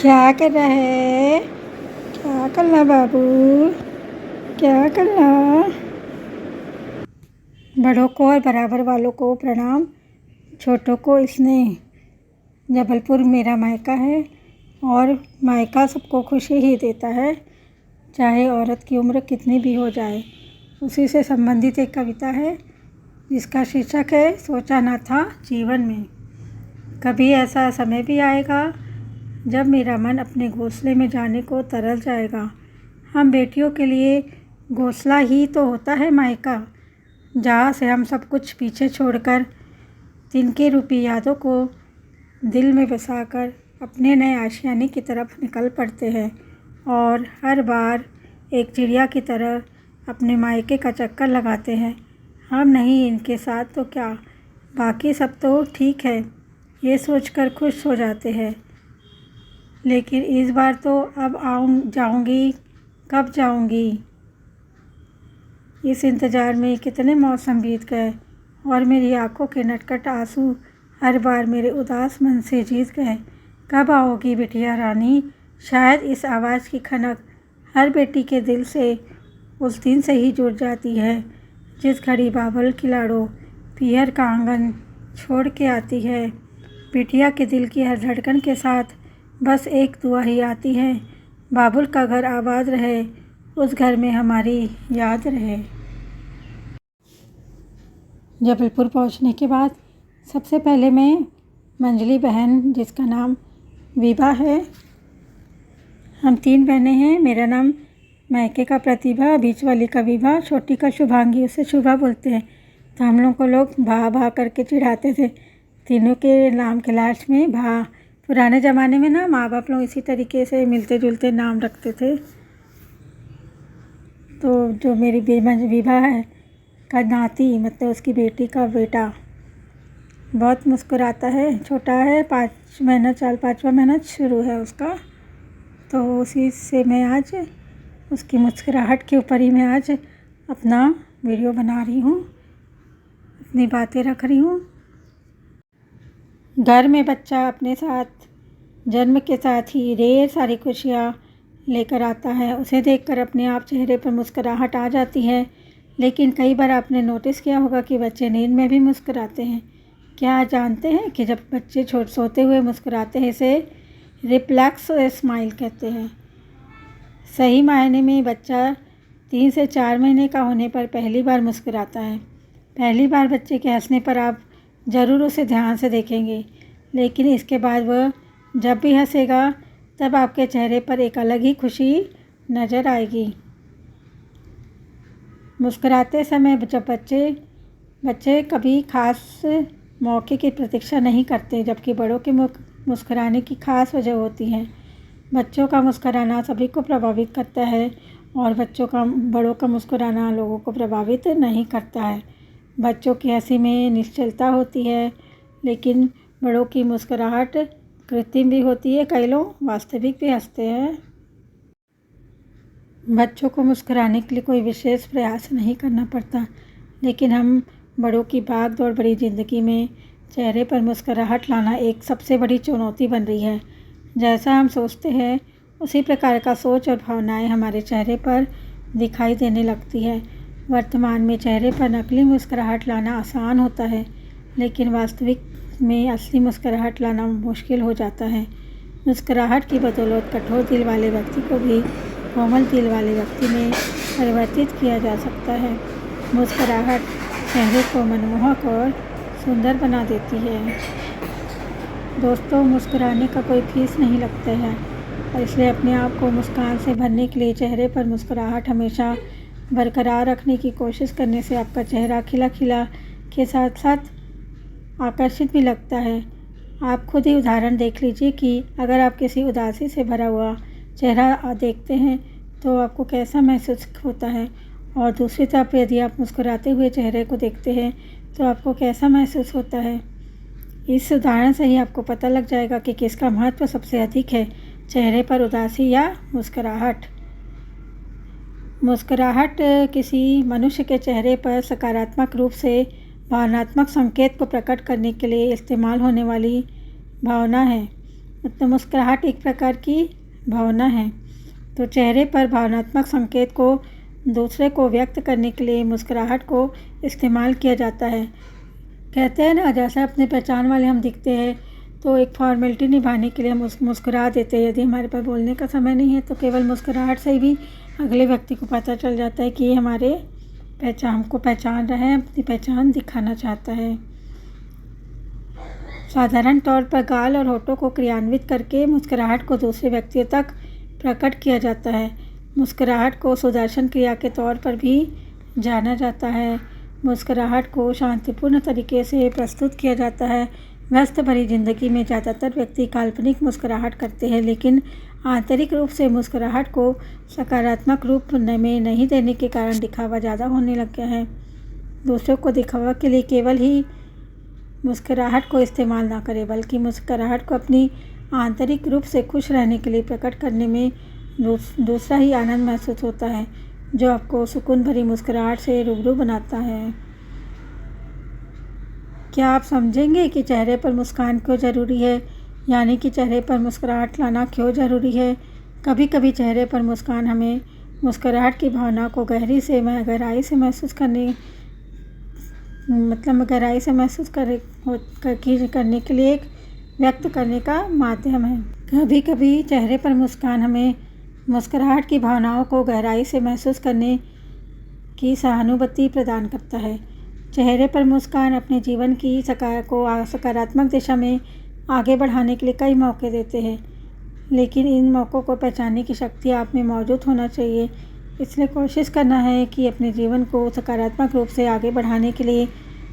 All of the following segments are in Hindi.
क्या कर रहा है? क्या करना बाबू? क्या करना? बड़ों को और बराबर वालों को प्रणाम, छोटों को स्नेह। जबलपुर मेरा मायका है और मायका सबको खुशी ही देता है, चाहे औरत की उम्र कितनी भी हो जाए। उसी से संबंधित एक कविता है जिसका शीर्षक है सोचा ना था जीवन में। कभी ऐसा समय भी आएगा जब मेरा मन अपने घोंसले में जाने को तरस जाएगा। हम बेटियों के लिए घोंसला ही तो होता है मायका, जहाँ से हम सब कुछ पीछे छोड़कर तिनके रूपी यादों को दिल में बसाकर अपने नए आशियाने की तरफ निकल पड़ते हैं और हर बार एक चिड़िया की तरह अपने मायके का चक्कर लगाते हैं। हम नहीं इनके साथ तो क्या, बाकी सब तो ठीक है, ये सोचकर खुश हो जाते हैं। लेकिन इस बार तो अब जाऊंगी, कब जाऊंगी? इस इंतज़ार में कितने मौसम बीत गए और मेरी आंखों के नटखट आंसू हर बार मेरे उदास मन से जीत गए। कब आओगी बिटिया रानी? शायद इस आवाज़ की खनक हर बेटी के दिल से उस दिन से ही जुड़ जाती है जिस घड़ी बाबुल की लाड़ो पियर का आंगन छोड़ के आती है। बिटिया के दिल की हर धड़कन के साथ बस एक दुआ ही आती है, बाबुल का घर आबाद रहे, उस घर में हमारी याद रहे। जबलपुर पहुंचने के बाद सबसे पहले मैं मंजली बहन, जिसका नाम विभा है, हम 3 बहनें हैं। मेरा नाम मायके का प्रतिभा, बीच वाली का विभा, छोटी का शुभांगी, उसे शुभा बोलते हैं। तो हम लोग को लोग भा भा करके चिढ़ाते थे। तीनों के नाम के लास्ट में भा। पुराने ज़माने में ना माँ बाप लोग इसी तरीके से मिलते जुलते नाम रखते थे। तो जो मेरी विभा है का नाती, मतलब उसकी बेटी का बेटा, बहुत मुस्कुराता है, छोटा है, 5वां महीना शुरू है उसका। तो उसी से मैं आज उसकी मुस्कुराहट के ऊपर ही मैं आज अपना वीडियो बना रही हूँ, अपनी बातें रख रही हूँ। घर में बच्चा अपने साथ जन्म के साथ ही ढेर सारी खुशियाँ लेकर आता है। उसे देखकर अपने आप चेहरे पर मुस्कुराहट आ जाती है। लेकिन कई बार आपने नोटिस किया होगा कि बच्चे नींद में भी मुस्कुराते हैं। क्या जानते हैं कि जब बच्चे सोते हुए मुस्कुराते हैं, इसे रिफ्लेक्स स्माइल कहते हैं। सही मायने में बच्चा 3 से 4 महीने का होने पर पहली बार मुस्कुराता है। पहली बार बच्चे के हंसने पर आप ज़रूर उसे ध्यान से देखेंगे, लेकिन इसके बाद वह जब भी हंसेगा तब आपके चेहरे पर एक अलग ही खुशी नज़र आएगी। मुस्कुराते समय जब बच्चे कभी खास मौके की प्रतीक्षा नहीं करते, जबकि बड़ों के मुस्कुराने की खास वजह होती है। बच्चों का मुस्कुराना सभी को प्रभावित करता है और बड़ों का मुस्कुराना लोगों को प्रभावित नहीं करता है। बच्चों की हंसी में निश्चलता होती है, लेकिन बड़ों की मुस्कुराहट कृत्रिम भी होती है, कई लोग वास्तविक भी हंसते हैं। बच्चों को मुस्कुराने के लिए कोई विशेष प्रयास नहीं करना पड़ता, लेकिन हम बड़ों की भाग दौड़ भरी ज़िंदगी में चेहरे पर मुस्कुराहट लाना एक सबसे बड़ी चुनौती बन रही है। जैसा हम सोचते हैं उसी प्रकार का सोच और भावनाएं हमारे चेहरे पर दिखाई देने लगती है। वर्तमान में चेहरे पर नकली मुस्कुराहट लाना आसान होता है, लेकिन वास्तविक में असली मुस्कुराहट लाना मुश्किल हो जाता है। मुस्कुराहट की बदौलत कठोर दिल वाले व्यक्ति को भी कोमल दिल वाले व्यक्ति में परिवर्तित किया जा सकता है। मुस्कुराहट चेहरे को मनमोहक और सुंदर बना देती है। दोस्तों, मुस्कुराने का कोई फीस नहीं लगता है, और इसलिए अपने आप को मुस्कान से भरने के लिए चेहरे पर मुस्कुराहट हमेशा बरकरार रखने की कोशिश करने से आपका चेहरा खिला खिला के साथ साथ आकर्षित भी लगता है। आप खुद ही उदाहरण देख लीजिए कि अगर आप किसी उदासी से भरा हुआ चेहरा देखते हैं तो आपको कैसा महसूस होता है, और दूसरी तरफ यदि आप मुस्कुराते हुए चेहरे को देखते हैं तो आपको कैसा महसूस होता है। इस उदाहरण से ही आपको पता लग जाएगा कि किसका महत्व सबसे अधिक है, चेहरे पर उदासी या मुस्कुराहट। मुस्कुराहट किसी मनुष्य के चेहरे पर सकारात्मक रूप से भावनात्मक संकेत को प्रकट करने के लिए इस्तेमाल होने वाली भावना है। मतलब मुस्कुराहट एक प्रकार की भावना है। तो चेहरे पर भावनात्मक संकेत को दूसरे को व्यक्त करने के लिए मुस्कुराहट को इस्तेमाल किया जाता है। कहते हैं ना, जैसे अपनी पहचान वाले हम दिखते हैं तो एक फॉर्मेलिटी निभाने के लिए हम मुस्कुरा देते हैं। यदि हमारे पास बोलने का समय नहीं है तो केवल मुस्कुराहट से भी अगले व्यक्ति को पता चल जाता है कि ये हमारे हमको पहचान रहा है, अपनी पहचान दिखाना चाहता है। साधारण तौर पर गाल और होठों को क्रियान्वित करके मुस्कुराहट को दूसरे व्यक्तियों तक प्रकट किया जाता है। मुस्कुराहट को सुदर्शन क्रिया के तौर पर भी जाना जाता है। मुस्कुराहट को शांतिपूर्ण तरीके से प्रस्तुत किया जाता है। व्यस्त भरी जिंदगी में ज़्यादातर व्यक्ति काल्पनिक मुस्कुराहट करते हैं, लेकिन आंतरिक रूप से मुस्कुराहट को सकारात्मक रूप में नहीं देने के कारण दिखावा ज़्यादा होने लग गया है। दूसरों को दिखावा के लिए केवल ही मुस्कुराहट को इस्तेमाल ना करें, बल्कि मुस्कुराहट को अपनी आंतरिक रूप से खुश रहने के लिए प्रकट करने में दूसरा ही आनंद महसूस होता है, जो आपको सुकून भरी मुस्कुराहट से रूबरू बनाता है। क्या आप समझेंगे कि चेहरे पर मुस्कान क्यों ज़रूरी है, यानी कि चेहरे पर मुस्कुराहट लाना क्यों ज़रूरी है? कभी कभी चेहरे पर मुस्कान हमें मुस्कुराहट की भावना को गहराई से महसूस करने के लिए एक व्यक्त करने का माध्यम है। कभी कभी चेहरे पर मुस्कान हमें मुस्कुराहट की भावनाओं को गहराई से महसूस करने की सहानुभूति प्रदान करता है। चेहरे पर मुस्कान अपने जीवन की सकारात्मक दिशा में आगे बढ़ाने के लिए कई मौके देते हैं, लेकिन इन मौक़ों को पहचानने की शक्ति आप में मौजूद होना चाहिए। इसलिए कोशिश करना है कि अपने जीवन को सकारात्मक रूप से आगे बढ़ाने के लिए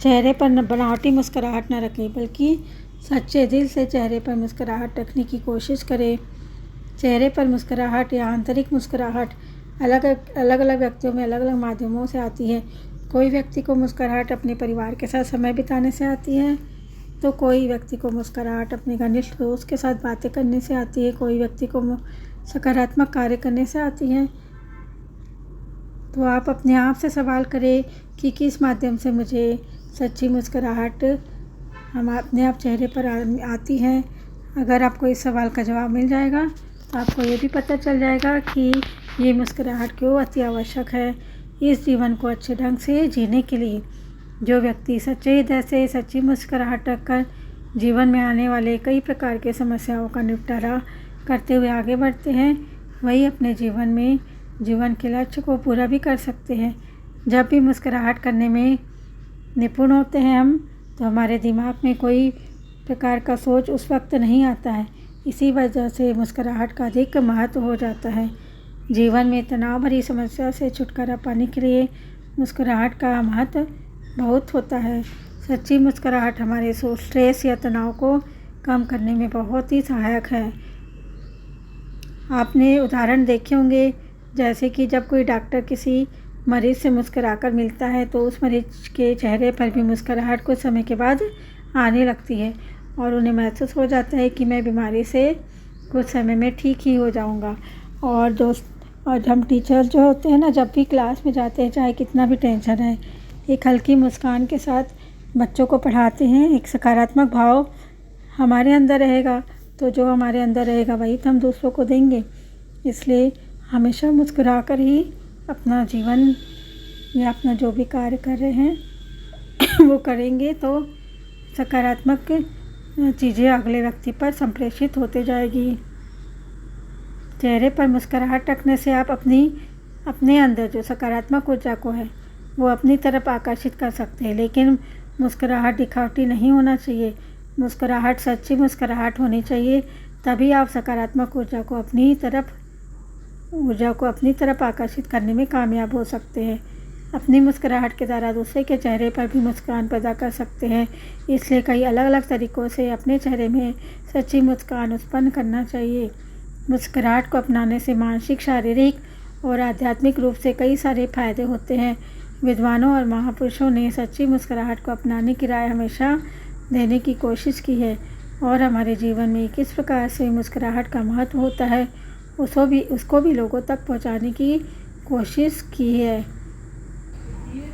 चेहरे पर बनावटी मुस्कुराहट न रखें, बल्कि सच्चे दिल से चेहरे पर मुस्कुराहट रखने की कोशिश करें। चेहरे पर मुस्कुराहट या आंतरिक मुस्कुराहट अलग अलग व्यक्तियों में अलग अलग माध्यमों से आती है। कोई व्यक्ति को मुस्कुराहट अपने परिवार के साथ समय बिताने से आती है, तो कोई व्यक्ति को मुस्कुराहट अपने घनिष्ठ दोस्त के साथ बातें करने से आती है, कोई व्यक्ति को सकारात्मक कार्य करने से आती है। तो आप अपने आप से सवाल करें कि किस माध्यम से मुझे सच्ची मुस्कुराहट हम अपने आप चेहरे पर आती है। अगर आपको इस सवाल का जवाब मिल जाएगा तो आपको ये भी पता चल जाएगा कि ये मुस्कुराहट क्यों अति आवश्यक है इस जीवन को अच्छे ढंग से जीने के लिए। जो व्यक्ति सच्चे हृदय से सच्ची मुस्कुराहट रखकर जीवन में आने वाले कई प्रकार के समस्याओं का निपटारा करते हुए आगे बढ़ते हैं, वही अपने जीवन के लक्ष्य को पूरा भी कर सकते हैं। जब भी मुस्कुराहट करने में निपुण होते हैं हम, तो हमारे दिमाग में कोई प्रकार का सोच उस वक्त नहीं आता है। इसी वजह से मुस्कुराहट का अधिक महत्व हो जाता है। जीवन में तनाव भरी समस्या से छुटकारा पाने के लिए मुस्कुराहट का महत्व बहुत होता है। सच्ची मुस्कुराहट हमारे स्ट्रेस या तनाव को कम करने में बहुत ही सहायक है। आपने उदाहरण देखे होंगे, जैसे कि जब कोई डॉक्टर किसी मरीज़ से मुस्कुराकर मिलता है तो उस मरीज़ के चेहरे पर भी मुस्कुराहट कुछ समय के बाद आने लगती है और उन्हें महसूस हो जाता है कि मैं बीमारी से कुछ समय में ठीक ही हो जाऊंगा। और हम टीचर जो होते हैं ना, जब भी क्लास में जाते हैं, चाहे कितना भी टेंशन है, एक हल्की मुस्कान के साथ बच्चों को पढ़ाते हैं। एक सकारात्मक भाव हमारे अंदर रहेगा, तो जो हमारे अंदर रहेगा वही तो हम दूसरों को देंगे। इसलिए हमेशा मुस्कुरा कर ही अपना जीवन या अपना जो भी कार्य कर रहे हैं वो करेंगे, तो सकारात्मक चीज़ें अगले व्यक्ति पर संप्रेषित होते जाएगी। चेहरे पर मुस्कुराहट रखने से आप अपने अंदर जो सकारात्मक ऊर्जा को है वो अपनी तरफ आकर्षित कर सकते हैं। लेकिन मुस्कुराहट दिखावटी नहीं होना चाहिए। मुस्कुराहट सच्ची मुस्कुराहट होनी चाहिए, तभी आप सकारात्मक ऊर्जा को अपनी तरफ आकर्षित करने में कामयाब हो सकते हैं। अपनी मुस्कुराहट के द्वारा दूसरे के चेहरे पर भी मुस्कान पैदा कर सकते हैं। इसलिए कई अलग अलग तरीक़ों से अपने चेहरे में सच्ची मुस्कान उत्पन्न करना चाहिए। मुस्कुराहट को अपनाने से मानसिक, शारीरिक और आध्यात्मिक रूप से कई सारे फायदे होते हैं। विद्वानों और महापुरुषों ने सच्ची मुस्कुराहट को अपनाने की राय हमेशा देने की कोशिश की है और हमारे जीवन में किस प्रकार से मुस्कुराहट का महत्व होता है उसको भी लोगों तक पहुंचाने की कोशिश की है।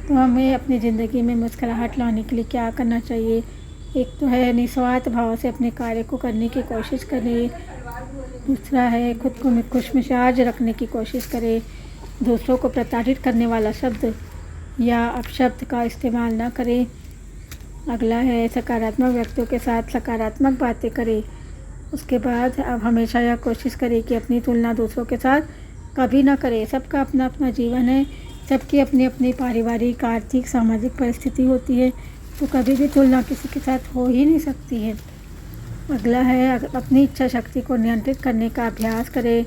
तो हमें अपनी ज़िंदगी में मुस्कुराहट लाने के लिए क्या करना चाहिए? एक तो है निस्वार्थ भाव से अपने कार्य को करने की कोशिश करें, दूसरा है खुद को खुशमिजाज रखने की कोशिश करें, दूसरों को प्रताड़ित करने वाला शब्द या अपशब्द का इस्तेमाल ना करें। अगला है सकारात्मक व्यक्तियों के साथ सकारात्मक बातें करें। उसके बाद अब हमेशा यह कोशिश करें कि अपनी तुलना दूसरों के साथ कभी ना करें। सबका अपना अपना जीवन है, सबकी अपनी अपनी पारिवारिक, आर्थिक, सामाजिक परिस्थिति होती है, तो कभी भी तुलना किसी के साथ हो ही नहीं सकती है। अगला है अपनी इच्छा शक्ति को नियंत्रित करने का अभ्यास करें।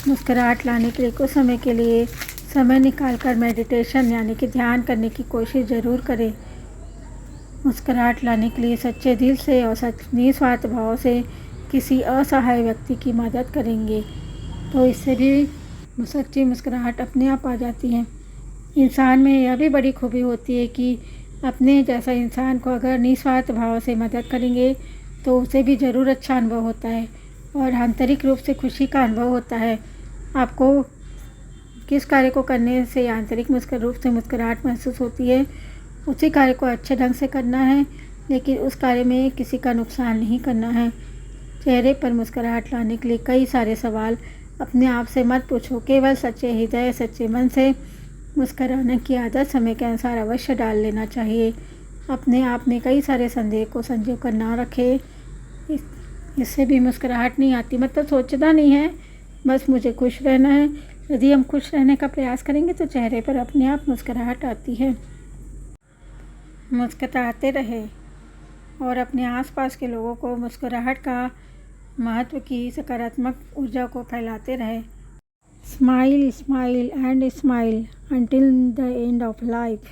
मुस्कुराहट लाने के लिए कुछ समय के लिए समय निकालकर मेडिटेशन यानी कि ध्यान करने की कोशिश ज़रूर करें। मुस्कुराहट लाने के लिए सच्चे दिल से और निस्वार्थ भाव से किसी असहाय व्यक्ति की मदद करेंगे तो इससे भी सच्ची मुस्कुराहट अपने आप आ जाती है। इंसान में यह भी बड़ी खूबी होती है कि अपने जैसा इंसान को अगर निस्वार्थ भाव से मदद करेंगे तो उसे भी ज़रूर अच्छा अनुभव होता है और आंतरिक रूप से खुशी का अनुभव होता है। आपको किस कार्य को करने से आंतरिक रूप से मुस्कुराहट महसूस होती है, उसी कार्य को अच्छे ढंग से करना है, लेकिन उस कार्य में किसी का नुकसान नहीं करना है। चेहरे पर मुस्कुराहट लाने के लिए कई सारे सवाल अपने आप से मत पूछो। केवल सच्चे हृदय, सच्चे मन से मुस्कुराने की आदत समय के अनुसार अवश्य डाल लेना चाहिए। अपने आप में कई सारे संदेह को संजो कर ना रखें, इससे भी मुस्कुराहट नहीं आती। मतलब सोचना नहीं है, बस मुझे खुश रहना है। यदि हम खुश रहने का प्रयास करेंगे तो चेहरे पर अपने आप मुस्कुराहट आती है। मुस्कुराते रहे और अपने आसपास के लोगों को मुस्कुराहट का महत्व की सकारात्मक ऊर्जा को फैलाते रहे। Smile smile and smile until the end of life.